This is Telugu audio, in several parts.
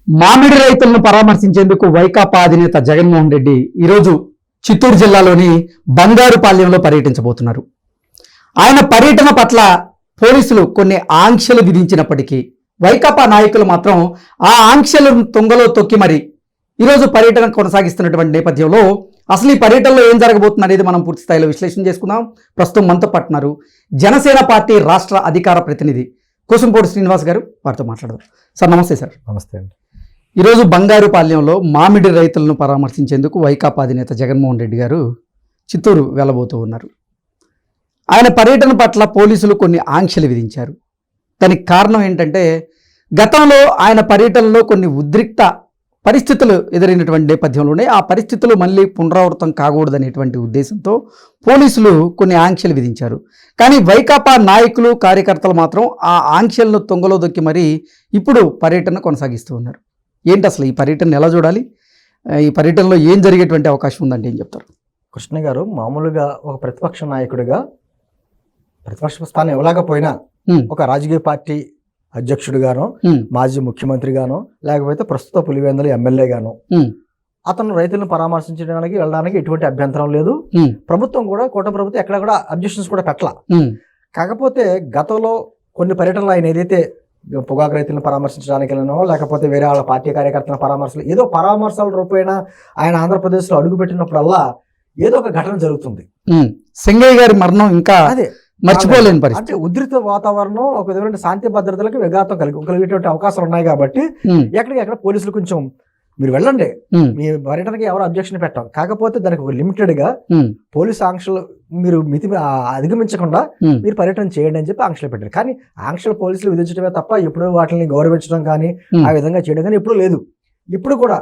మామిడి రైతులను పరామర్శించేందుకు వైకాపా అధినేత జగన్మోహన్ రెడ్డి ఈరోజు చిత్తూరు జిల్లాలోని బంగారుపాలెంలో పర్యటించబోతున్నారు. ఆయన పర్యటన పట్ల పోలీసులు కొన్ని ఆంక్షలు విధించినప్పటికీ వైకాపా నాయకులు మాత్రం ఆ ఆంక్షలను తుంగలో తొక్కి మరి ఈరోజు పర్యటన కొనసాగిస్తున్నటువంటి నేపథ్యంలో అసలు ఈ పర్యటనలో ఏం జరగబోతుంది అనేది మనం పూర్తి స్థాయిలో విశ్లేషణ చేసుకుందాం. ప్రస్తుతం మనతో పట్టున్నారు జనసేన పార్టీ రాష్ట్ర అధికార ప్రతినిధి కోసంపూడి శ్రీనివాస్ గారు. వారితో మాట్లాడదాం. సార్ నమస్తే. సార్ నమస్తే అండి. ఈరోజు బంగారుపాలెంలో మామిడి రైతులను పరామర్శించేందుకు వైకాపా అధినేత జగన్మోహన్ రెడ్డి గారు చిత్తూరు వెళ్ళబోతూ ఉన్నారు. ఆయన పర్యటన పట్ల పోలీసులు కొన్ని ఆంక్షలు విధించారు. దానికి కారణం ఏంటంటే గతంలో ఆయన పర్యటనలో కొన్ని ఉద్రిక్త పరిస్థితులు ఎదురైనటువంటి నేపథ్యంలోనే ఆ పరిస్థితులు మళ్ళీ పునరావృతం కాకూడదనేటువంటి ఉద్దేశంతో పోలీసులు కొన్ని ఆంక్షలు విధించారు. కానీ వైకాపా నాయకులు కార్యకర్తలు మాత్రం ఆ ఆంక్షలను తుంగలో దొక్కి మరీ ఇప్పుడు పర్యటన కొనసాగిస్తూ ఉన్నారు. ఏంటి అసలు ఈ పర్యటన ఎలా చూడాలి? ఈ పర్యటనలో ఏం జరిగేటువంటి అవకాశం ఉందంటే ఏం చెప్తారు? కృష్ణ గారు, మామూలుగా ఒక ప్రతిపక్ష నాయకుడిగా ప్రతిపక్ష స్థానం ఇవ్వలేకపోయినా ఒక రాజకీయ పార్టీ అధ్యక్షుడిగానో మాజీ ముఖ్యమంత్రిగానో లేకపోతే ప్రస్తుత పులివెందుల ఎమ్మెల్యేగానో అతను రైతులను పరామర్శించడానికి వెళ్ళడానికి ఎటువంటి అభ్యంతరం లేదు. ప్రభుత్వం కూడా కూటమి ప్రభుత్వం ఎక్కడ కూడా అబ్జెక్షన్స్ కూడా పెట్టాల. కాకపోతే గతంలో కొన్ని పర్యటనలు ఆయన ఏదైతే పొగాకు రైతులను పరామర్శించడానికి వెళ్ళనో లేకపోతే వేరే వాళ్ళ పార్టీ కార్యకర్తల పరామర్శలు ఏదో పరామర్శల రూపేణ ఆయన ఆంధ్రప్రదేశ్లో అడుగుపెట్టినప్పుడల్లా ఏదో ఒక ఘటన జరుగుతుంది. సింగయ్య గారి మరణం ఇంకా అదే మర్చిపోలేని పరిస్థితి. అంటే ఉధృత వాతావరణం, ఒక విధమైన శాంతి భద్రతలకు విఘాతం కలిగేటువంటి అవకాశాలు ఉన్నాయి కాబట్టి ఎక్కడ పోలీసులు కొంచెం మీరు వెళ్ళండి, మీ పర్యటనకి ఎవరు అబ్జెక్షన్ పెట్టాం. కాకపోతే దానికి ఒక లిమిటెడ్ గా పోలీసు ఆంక్షలు మీరు మితి అధిగమించకుండా మీరు పర్యటన చేయండి అని చెప్పి ఆంక్షలు పెట్టారు. కానీ ఆంక్షలు పోలీసులు విధించడమే తప్ప ఎప్పుడు వాటిని గౌరవించడం కానీ ఆ విధంగా చేయడం కానీ ఎప్పుడు లేదు. ఇప్పుడు కూడా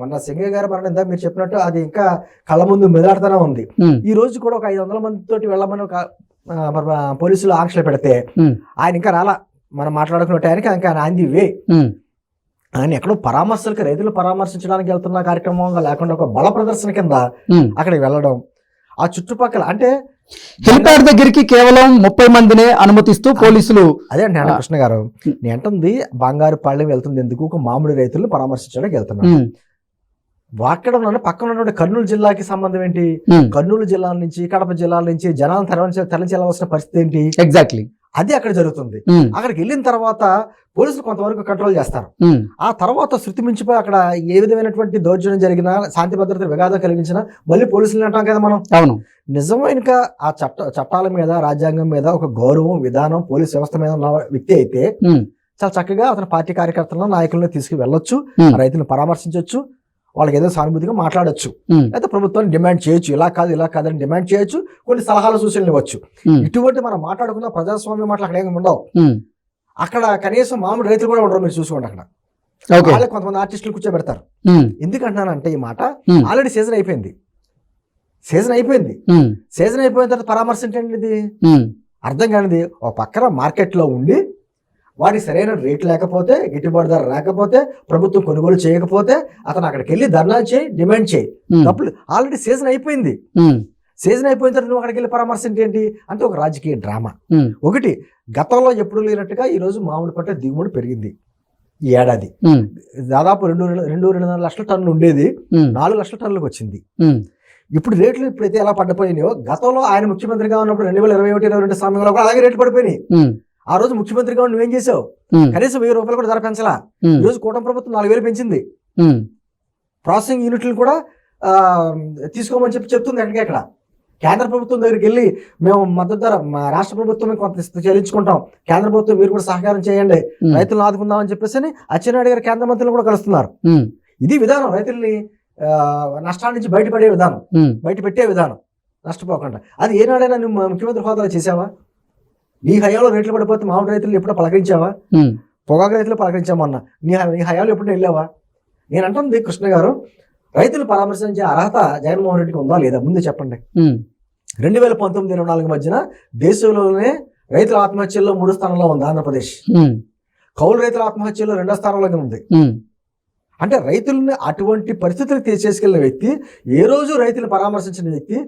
మొన్న సింగయ్య గారి మరణం ఇందాక మీరు చెప్పినట్టు అది ఇంకా కళ్ళ ముందు మెదాడుతూనే ఉంది. ఈ రోజు కూడా ఒక 500 మందితోటి వెళ్ళమని ఒక పోలీసులు ఆంక్షలు పెడితే ఆయన ఇంకా రాలా. మనం మాట్లాడుకున్న టైంకి ఇంకా ఆన్ ది వే. ఆయన ఎక్కడో పరామర్శలకు రైతులు పరామర్శించడానికి వెళ్తున్న కార్యక్రమంగా లేకుండా ఒక బల ప్రదర్శన కింద అక్కడికి వెళ్ళడం, ఆ చుట్టుపక్కల అంటే హెలిప్యాడ్ దగ్గరికి కేవలం 30 మందినే అనుమతిస్తూ పోలీసులు. అదే అంటే కృష్ణ గారు, నేను అంటుంది బంగారుపాలెం వెళ్తుంది ఎందుకు, ఒక మామిడి రైతులను పరామర్శించడానికి వెళ్తున్నాను. వాక్కడంలోనే పక్కన ఉన్నటువంటి కర్నూలు జిల్లాకి సంబంధం ఏంటి? కర్నూలు జిల్లా నుంచి కడప జిల్లాల నుంచి జనాలను తరలించాల్సిన పరిస్థితి ఏంటి? ఎగ్జాక్ట్లీ అది అక్కడ జరుగుతుంది. అక్కడికి వెళ్ళిన తర్వాత పోలీసులు కొంతవరకు కంట్రోల్ చేస్తారు. ఆ తర్వాత శృతి మించిపోయి అక్కడ ఏ విధమైనటువంటి దౌర్జన్యం జరిగినా, శాంతి భద్రత విఘాతం కలిగించినా మళ్ళీ పోలీసులు అంటాం కదా మనం. అవును, నిజమైన ఆ చట్టాల మీద, రాజ్యాంగం మీద ఒక గౌరవం, విధానం, పోలీస్ వ్యవస్థ మీద ఉన్న వ్యక్తి అయితే చాలా చక్కగా అతని పార్టీ కార్యకర్తలను, నాయకులను తీసుకు వెళ్ళొచ్చు, రైతులను పరామర్శించవచ్చు, వాళ్ళకి ఏదో సానుభూతిగా మాట్లాడచ్చు, అయితే ప్రభుత్వాన్ని డిమాండ్ చేయొచ్చు, ఇలా కాదని డిమాండ్ చేయొచ్చు, కొన్ని సలహాలు సూచనలు ఇవ్వచ్చు. ఇటువంటి మనం మాట్లాడుకున్న ప్రజాస్వామ్య మాటలు అక్కడ ఏమి ఉండవు. అక్కడ కనీసం మామూలు రైతులు కూడా ఉండరు. మీరు చూసుకోండి, అక్కడ వాళ్ళకి కొంతమంది ఆర్టిస్టులు కూర్చోబెడతారు. ఎందుకంటున్నానంటే ఈ మాట ఆల్రెడీ సీజన్ అయిపోయింది. సీజన్ అయిపోయిన తర్వాత పరామర్శ ఏంటండి? అర్థం కానిది. ఒక పక్కన మార్కెట్లో ఉండి వాడికి సరైన రేట్ లేకపోతే, గిట్టుబాటు ధర రాకపోతే, ప్రభుత్వం కొనుగోలు చేయకపోతే అతను అక్కడికి వెళ్ళి ధర్నా చేయి, డిమాండ్ చేయి. తప్పులు ఆల్రెడీ సీజన్ అయిపోయింది. సీజన్ అయిపోయిన తర్వాత నువ్వు అక్కడికి వెళ్ళి పరామర్శ ఏంటి అంటే ఒక రాజకీయ డ్రామా. ఒకటి, గతంలో ఎప్పుడు లేనట్టుగా ఈ రోజు మామిడి పంట దిగుబడి పెరిగింది. ఈ ఏడాది దాదాపు 2.5 లక్షల టన్నులు ఉండేది 4 లక్షల టన్నులకు వచ్చింది. ఇప్పుడు రేట్లు ఇప్పుడైతే ఎలా పడిపోయినాయో, గతంలో ఆయన ముఖ్యమంత్రిగా ఉన్నప్పుడు 2021-22 సమయంలో కూడా అలాగే రేట్లు పడిపోయినాయి. ఆ రోజు ముఖ్యమంత్రిగా నువ్వేం చేసావు? కనీసం 1000 రూపాయలు కూడా ధర పెంచలా. ఈ రోజు కూటమి ప్రభుత్వం 4000 పెంచింది. ప్రాసెసింగ్ యూనిట్లు కూడా తీసుకోమని చెప్తుంది. ఎక్కడ కేంద్ర ప్రభుత్వం దగ్గరికి వెళ్ళి మేము మద్దతు ధర రాష్ట్ర ప్రభుత్వం కొంత చెల్లించుకుంటాం, కేంద్ర ప్రభుత్వం మీరు కూడా సహకారం చేయండి, రైతులను ఆదుకుందాం అని చెప్పేసి అచ్చెన్నాయుడు గారు కేంద్ర మంత్రులు కూడా కలుస్తున్నారు. ఇది విధానం, రైతుల్ని నష్టాల నుంచి బయటపడే విధానం, బయట పెట్టే విధానం, నష్టపోకుండా. అది ఏనాడైనా నువ్వు ముఖ్యమంత్రి హోదాలో చేసావా? నీ హయాంలో రేట్లు పడిపోతే మామిడి రైతులు ఎప్పుడో పలకరించావా? పొగాకు రైతులు పలకరించామన్నా నీ హయాంలో ఎప్పుడో వెళ్ళావా? నేను అంటుంది కృష్ణ గారు, రైతులు పరామర్శించే అర్హత జగన్మోహన్ రెడ్డికి ఉందా లేదా ముందు చెప్పండి. 2019-24 మధ్యన దేశంలోనే రైతుల ఆత్మహత్యల్లో 3వ స్థానంలో ఉంది ఆంధ్రప్రదేశ్. కౌలు రైతుల ఆత్మహత్యల్లో 2వ స్థానంలో ఉంది. అంటే రైతులని అటువంటి పరిస్థితులకు తీసుకెళ్లిన వ్యక్తి, ఏ రోజు రైతులు పరామర్శించిన వ్యక్తి,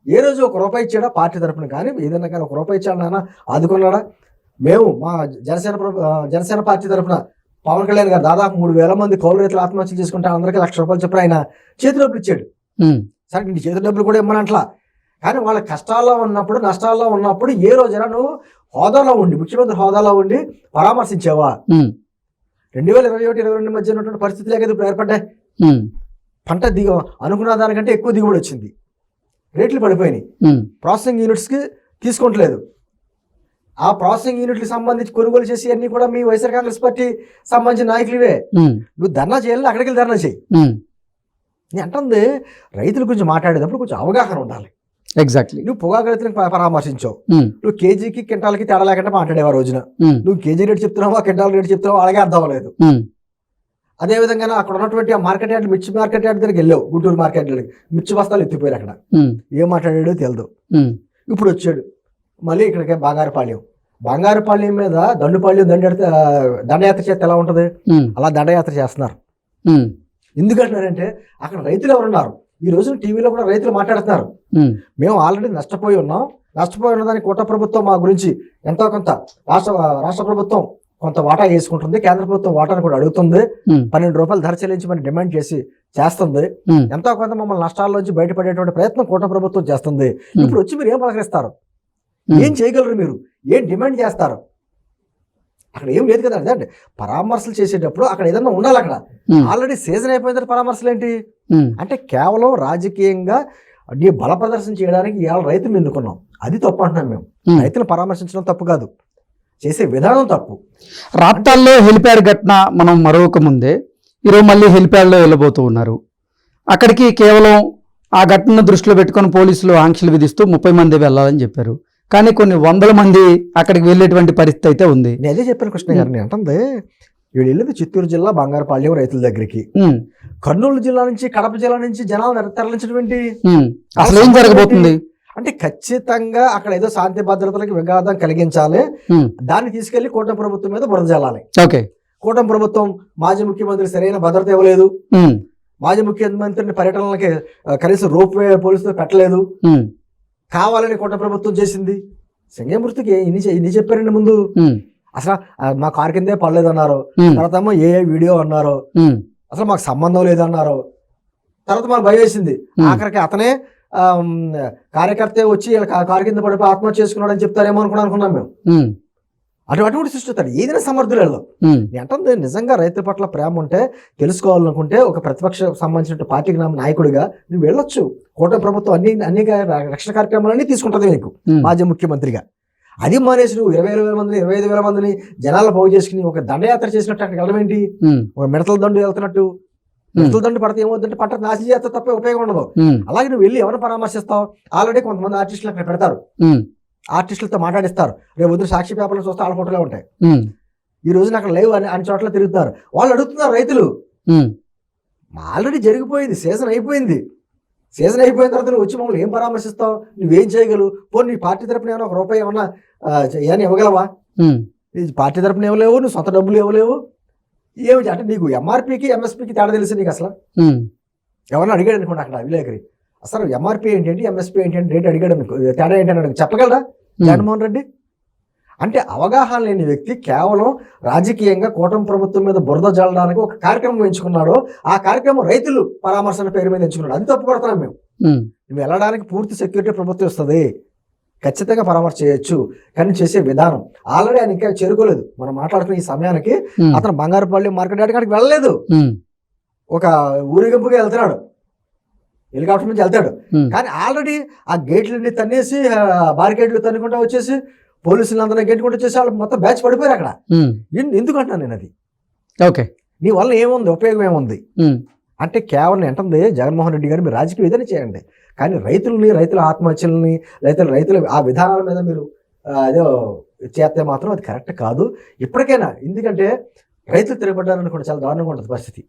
ఏ రోజు 1 రూపాయి ఇచ్చాడా పార్టీ తరఫున కానీ, ఏదైనా కానీ 1 రూపాయి ఇచ్చాడా, నాన్న ఆదుకున్నాడా? మేము మా జనసేన పార్టీ తరఫున పవన్ కళ్యాణ్ గారు దాదాపు 3,000 మంది కౌలు రైతులు ఆత్మహత్యలు చేసుకుంటే అందరికీ ₹1,00,000 చెప్పి ఆయన చేతి డబ్బులు ఇచ్చాడు. సరే నీ చేతి డబ్బులు కూడా ఇమ్మనట్లా, కానీ వాళ్ళ కష్టాల్లో ఉన్నప్పుడు నష్టాల్లో ఉన్నప్పుడు ఏ రోజైనా నువ్వు హోదాలో ఉండి ముఖ్యమంత్రి హోదాలో ఉండి పరామర్శించావా? 2021-22 మధ్య ఉన్నటువంటి పరిస్థితులే కదా ఇప్పుడు ఏర్పడ్డాయి. పంట అనుకున్న దానికంటే ఎక్కువ దిగుబడి వచ్చింది, రేట్లు పడిపోయినాయి, ప్రాసెసింగ్ యూనిట్స్కి తీసుకోవట్లేదు. ఆ ప్రాసెసింగ్ యూనిట్లకు సంబంధించి కొనుగోలు చేసి అన్ని కూడా మీ వైఎస్ఆర్ కాంగ్రెస్ పార్టీ సంబంధించిన నాయకులువే. నువ్వు ధర్నా చేయాలి, అక్కడికి వెళ్ళి ధర్నా చేయి. నేను అంటుంది రైతుల గురించి మాట్లాడేటప్పుడు కొంచెం అవగాహన ఉండాలి. ఎగ్జాక్ట్లీ. నువ్వు పొగాకు రైతులకు పరామర్శించావు, నువ్వు కేజీకి క్వింటాల్కి తేడా లేకుండా మాట్లాడేవా రోజున? నువ్వు కేజీ రేటు చెప్తున్నావా క్వింటాల్ రేటు చెప్తున్నావా అలాగే అర్థం అవ్వలేదు. అదేవిధంగా అక్కడ ఉన్నటువంటి ఆ మార్కెట్ యార్డ్, మిర్చి మార్కెట్ యార్డ్ దగ్గరికి వెళ్ళావు, గుంటూరు మార్కెట్ యార్డ్కి, మిర్చి బస్తాలు ఎత్తిపోయారు. అక్కడ ఏం మాట్లాడాడో తెలియదు. ఇప్పుడు వచ్చాడు మళ్ళీ ఇక్కడికి బంగారుపాళ్యం మీద దండుపాళ్యం దండయాత్ర చేస్తే ఎలా ఉంటుంది అలా దండయాత్ర చేస్తున్నారు. ఎందుకంటున్నారంటే అక్కడ రైతులు ఎవరున్నారు? ఈ రోజు టీవీలో కూడా రైతులు మాట్లాడుతున్నారు, మేము ఆల్రెడీ నష్టపోయి ఉన్న దానికి కూటమి ప్రభుత్వం మా గురించి ఎంతో కొంత రాష్ట్ర ప్రభుత్వం కొంత వాటా వేసుకుంటుంది, కేంద్ర ప్రభుత్వం వాటాను కూడా అడుగుతుంది, ₹12 ధర చెల్లించమని డిమాండ్ చేస్తుంది, ఎంతో కొంత మమ్మల్ని నష్టాల్లోంచి బయటపడేటువంటి ప్రయత్నం కూటమి ప్రభుత్వం చేస్తుంది. ఇప్పుడు వచ్చి మీరు ఏం పలకరిస్తారు? ఏం చేయగలరు? మీరు ఏం డిమాండ్ చేస్తారు? అక్కడ ఏం లేదు కదా. అంటే పరామర్శలు చేసేటప్పుడు అక్కడ ఏదన్నా ఉండాలి. అక్కడ ఆల్రెడీ సీజన్ అయిపోయిన తర్వాత పరామర్శలు ఏంటి అంటే కేవలం రాజకీయంగా నీ బల ప్రదర్శన చేయడానికి ఇవాళ రైతులు ఎన్నుకున్నాం, అది తప్పు అంటున్నాం మేము. రైతులు పరామర్శించడం తప్పు కాదు, చేసే విధానం తప్పు. రాప్తాల్లో హెలిప్యాడ్ ఘటన మనం మరొక ముందే ఈరోజు మళ్ళీ హెలిప్యాడ్లో వెళ్ళబోతూ ఉన్నారు. అక్కడికి కేవలం ఆ ఘటనను దృష్టిలో పెట్టుకొని పోలీసులు ఆంక్షలు విధిస్తూ 30 మంది వెళ్ళాలని చెప్పారు, కానీ కొన్ని 100 మంది అక్కడికి వెళ్ళేటువంటి పరిస్థితి అయితే ఉంది. నేను అదే చెప్పాను కృష్ణ గారు, నేను అంటే వీళ్ళు వెళ్ళేది చిత్తూరు జిల్లా బంగారుపాళ్యం రైతుల దగ్గరికి. కర్నూలు జిల్లా నుంచి కడప జిల్లా నుంచి జనాలు తరలించినటువంటి అసలు ఏం జరగబోతుంది అంటే ఖచ్చితంగా అక్కడ ఏదో శాంతి భద్రతలకు విఘాతం కలిగించాలి, దాన్ని తీసుకెళ్లి కూటమి ప్రభుత్వం మీద బురద జల్లాలి. కూటమి ప్రభుత్వం మాజీ ముఖ్యమంత్రి సరైన భద్రత ఇవ్వలేదు, మాజీ ముఖ్యమంత్రిని పర్యటనలకి కనీసం రోప్ వే పోలీసులు పెట్టలేదు, కావాలని కూటమి ప్రభుత్వం చేసింది. సింగమూర్తికి ఇన్ని చెప్పారండి ముందు. అసలు మా కారు కిందే పడలేదు అన్నారు, తర్వాత ఏమో ఏ వీడియో అన్నారు, అసలు మాకు సంబంధం లేదన్నారు, తర్వాత మాకు భయం వేసింది. ఆఖరికి అతనే కార్యకర్త వచ్చి కారు కింద పడిపోయి ఆత్మహత్య చేసుకున్నాడు అని చెప్తారేమో అనుకున్నాం మేము. అటువంటి సృష్టిస్తాడు ఏదైనా సమర్థులలో. అంటే నిజంగా రైతుల పట్ల ప్రేమ ఉంటే, తెలుసుకోవాలనుకుంటే ఒక ప్రతిపక్ష సంబంధించిన పార్టీకి నాయకుడిగా నువ్వు వెళ్ళొచ్చు. కూటమి ప్రభుత్వం అన్ని రక్షణ కార్యక్రమాలన్నీ తీసుకుంటుంది నీకు మాజీ ముఖ్యమంత్రిగా. అది మానేసి నువ్వు 20,000 మందిని 25,000 మందిని జనాలు పోగు చేసుకుని ఒక దండయాత్ర చేసినట్టు అక్కడికి వెళ్ళమేంటి? ఒక మిడతల దండు వెళ్తున్నట్టు. మిడతల దండు పడితే ఏమవుతుందంటే పంట నాశనం చేస్తే తప్ప ఉపయోగం ఉండదు. అలాగే నువ్వు వెళ్ళి ఎవరిని పరామర్శిస్తావు? ఆల్రెడీ కొంతమంది ఆర్టిస్టులు అక్కడ పెడతారు, ఆర్టిస్టులతో మాట్లాడిస్తారు. రేపు వద్దు సాక్షి పేపర్లు చూస్తే వాళ్ళ ఫోటోలే ఉంటాయి. ఈ రోజున అక్కడ లేవు అన్ని చోట్ల తిరుగుతున్నారు. వాళ్ళు అడుగుతున్నారు రైతులు, ఆల్రెడీ జరిగిపోయింది, సీజన్ అయిపోయింది. సీజన్ అయిపోయిన తర్వాత నువ్వు వచ్చి మమ్మల్ని ఏం పరామర్శిస్తావు? నువ్వేం చేయగలవు? పోనీ నీ పార్టీ తరపున ఏమైనా ₹1 ఏమన్నా ఏమైనా ఇవ్వగలవా? పార్టీ తరపున ఇవ్వలేవు, నువ్వు సొంత డబ్బులు ఇవ్వలేవు. ఏమి అంటే నీకు ఎంఆర్పీకి ఎంఎస్పీకి తేడా తెలుసు నీకు? అసలు ఎవరన్నా అడిగాడు అనుకోండి అక్కడ విలేకరి, అసలు ఎంఆర్పీ ఏంటంటే ఎంఎస్పీ ఏంటంటే రేట్ అడిగాడు అనుకో, తేడా ఏంటని చెప్పగలరా జగన్మోహన్ రెడ్డి? అంటే అవగాహన లేని వ్యక్తి కేవలం రాజకీయంగా కూటమి ప్రభుత్వం మీద బురద జల్లడానికి ఒక కార్యక్రమం ఎంచుకున్నాడు. ఆ కార్యక్రమం రైతులు పరామర్శన పేరు మీద ఎంచుకున్నాడు. అది తప్పు పడుతున్నాం మేము. నువ్వు వెళ్ళడానికి పూర్తి సెక్యూరిటీ ప్రభుత్వం ఇస్తుంది, ఖచ్చితంగా పరామర్శ చేయొచ్చు, కానీ చేసే విధానం ఆల్రెడీ ఆయన ఇంకా చేరుకోలేదు. మనం మాట్లాడుకున్న ఈ సమయానికి అతను బంగారుపాళ్యం మార్కెట్ యార్డ్కి వెళ్ళలేదు, ఒక ఊరేగింపుగా వెళ్తున్నాడు, హెలికాప్టర్ నుంచి వెళ్తాడు. కానీ ఆల్రెడీ ఆ గేట్లన్నీ తన్నేసి బారికేడ్లు తన్నుకుంటా వచ్చేసి పోలీసులు అందరినీ గెట్టుకుంటూ వచ్చేసి వాళ్ళు మొత్తం బ్యాచ్ పడిపోయారు అక్కడ. ఎందుకు అంటున్నాను నేను అది? ఓకే, నీ వల్ల ఏముంది, ఉపయోగం ఏముంది అంటే కేవలం ఏంటంది జగన్మోహన్ రెడ్డి గారు మీరు రాజకీయ విధానం చేయండి, కానీ రైతుల ఆత్మహత్యలని రైతుల ఆ విధానాల మీద మీరు అదో చేస్తే మాత్రం అది కరెక్ట్ కాదు ఇప్పటికైనా. ఎందుకంటే రైతులు తిరగబడ్డారనుకోండి చాలా దారుణంగా ఉంటుంది పరిస్థితి.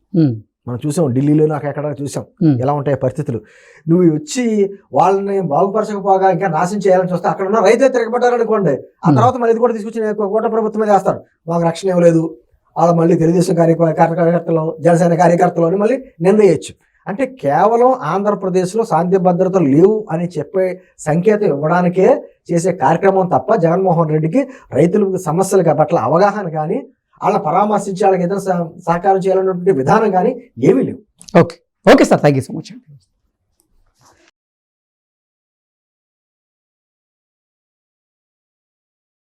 మనం చూసాం ఢిల్లీలో నాకు ఎక్కడ చూసాం ఎలా ఉంటాయి పరిస్థితులు. నువ్వు వచ్చి వాళ్ళని బాగుపరచకపోగా ఇంకా నాశనం చేయాలని చూస్తే అక్కడ ఉన్న రైతులు తిరగబడ్డారనుకోండి, ఆ తర్వాత మళ్ళీ ఇది కూడా తీసుకొచ్చి కూటమి ప్రభుత్వం మీద వేస్తారు, మాకు రక్షణ ఇవ్వలేదు, వాళ్ళ మళ్ళీ తెలుగుదేశం కార్యకర్తలు జనసేన కార్యకర్తలు అని మళ్ళీ నిందయచ్చు. అంటే కేవలం ఆంధ్రప్రదేశ్లో శాంతి భద్రతలు లేవు అని చెప్పే సంకేతం ఇవ్వడానికే చేసే కార్యక్రమం తప్ప జగన్మోహన్ రెడ్డికి రైతుల సమస్యల పట్ల అవగాహన కానీ వాళ్ళని పరామర్శించి వాళ్ళకి ఏదైనా సహకారం చేయాలన్నటువంటి విధానం కానీ ఏమీ లేవు. Okay sir, thank you so much అండి.